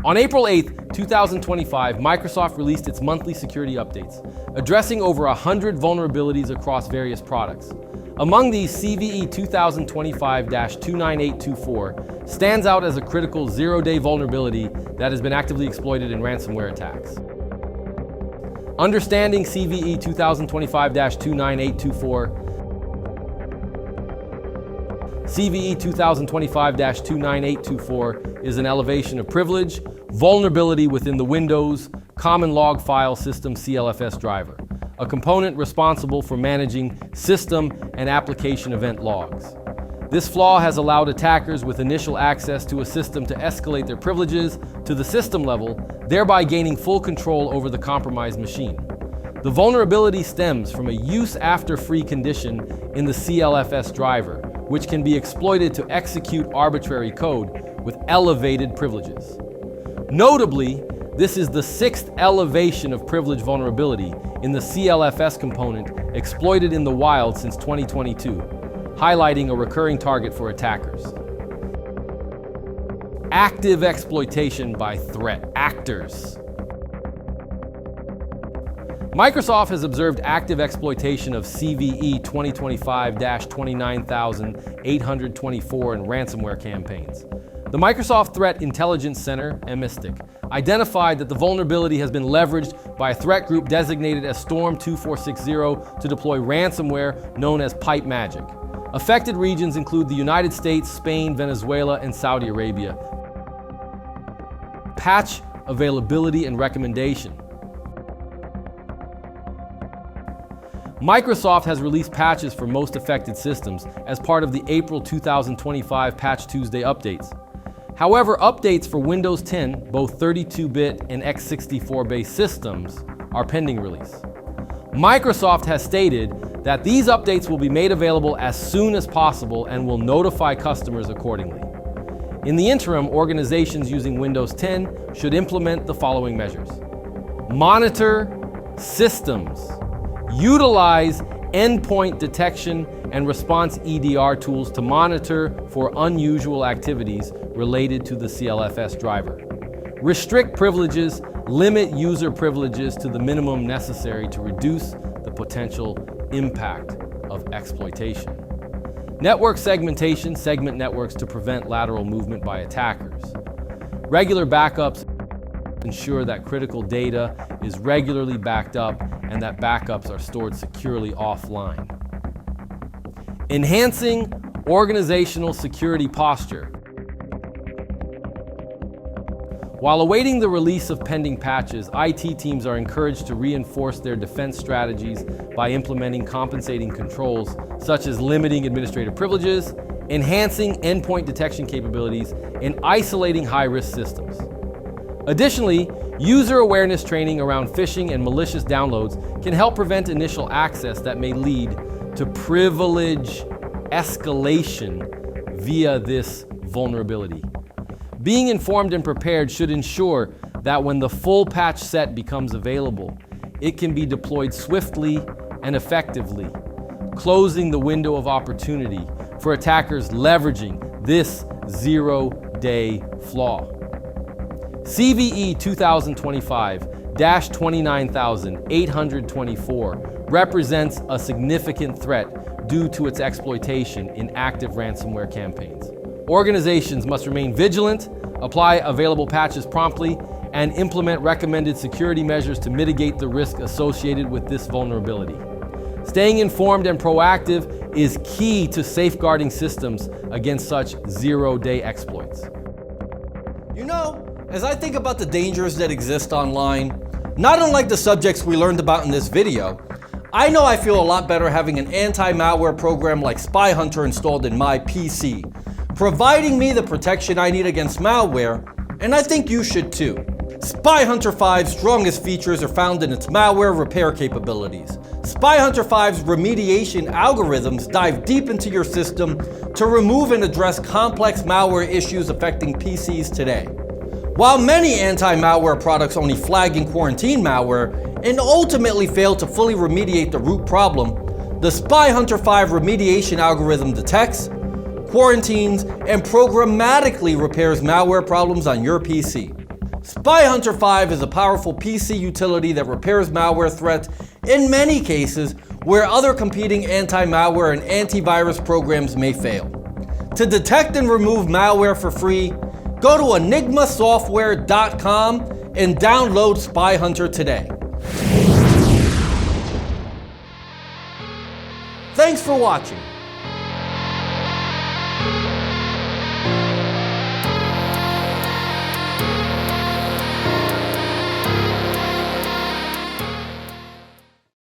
On April 8, 2025, Microsoft released its monthly security updates, addressing over 100 vulnerabilities across various products. Among these, CVE-2025-29824 stands out as a critical zero-day vulnerability that has been actively exploited in ransomware attacks. Understanding CVE-2025-29824, CVE-2025-29824 is an elevation of privilege, vulnerability within the Windows Common Log File System CLFS Driver, a component responsible for managing system and application event logs. This flaw has allowed attackers with initial access to a system to escalate their privileges to the system level, thereby gaining full control over the compromised machine. The vulnerability stems from a use-after-free condition in the CLFS driver, which can be exploited to execute arbitrary code with elevated privileges. Notably, this is the 6th elevation of privilege vulnerability in the CLFS component exploited in the wild since 2022, highlighting a recurring target for attackers. Active exploitation by threat actors. Microsoft has observed active exploitation of CVE-2025-29824 and ransomware campaigns. The Microsoft Threat Intelligence Center, MSTIC, identified that the vulnerability has been leveraged by a threat group designated as Storm 2460 to deploy ransomware known as Pipe Magic. Affected regions include the United States, Spain, Venezuela, and Saudi Arabia. Patch availability and recommendation. Microsoft has released patches for most affected systems as part of the April 2025 Patch Tuesday updates. However, updates for Windows 10, both 32-bit and x64-based systems, are pending release. Microsoft has stated that these updates will be made available as soon as possible and will notify customers accordingly. In the interim, organizations using Windows 10 should implement the following measures. Monitor systems. Utilize endpoint detection and response EDR tools to monitor for unusual activities related to the CLFS driver. Restrict privileges, limit user privileges to the minimum necessary to reduce the potential impact of exploitation. Network segmentation, segment networks to prevent lateral movement by attackers. Regular backups ensure that critical data is regularly backed up and that backups are stored securely offline. Enhancing organizational security posture. While awaiting the release of pending patches, IT teams are encouraged to reinforce their defense strategies by implementing compensating controls, such as limiting administrative privileges, enhancing endpoint detection capabilities, and isolating high-risk systems. Additionally, user awareness training around phishing and malicious downloads can help prevent initial access that may lead to privilege escalation via this vulnerability. Being informed and prepared should ensure that when the full patch set becomes available, it can be deployed swiftly and effectively, closing the window of opportunity for attackers leveraging this zero-day flaw. CVE 2025-29824 represents a significant threat due to its exploitation in active ransomware campaigns. Organizations must remain vigilant, apply available patches promptly, and implement recommended security measures to mitigate the risk associated with this vulnerability. Staying informed and proactive is key to safeguarding systems against such zero-day exploits. You know, as I think about the dangers that exist online, not unlike the subjects we learned about in this video, I know I feel a lot better having an anti-malware program like Spy Hunter installed in my PC, providing me the protection I need against malware, and I think you should too. Spy Hunter 5's strongest features are found in its malware repair capabilities. Spy Hunter 5's remediation algorithms dive deep into your system to remove and address complex malware issues affecting PCs today. While many anti-malware products only flag and quarantine malware and ultimately fail to fully remediate the root problem, the Spy Hunter 5 remediation algorithm detects, quarantines, and programmatically repairs malware problems on your PC. SpyHunter 5 is a powerful PC utility that repairs malware threats in many cases where other competing anti-malware and antivirus programs may fail. To detect and remove malware for free, go to enigmasoftware.com and download SpyHunter today. Thanks for watching.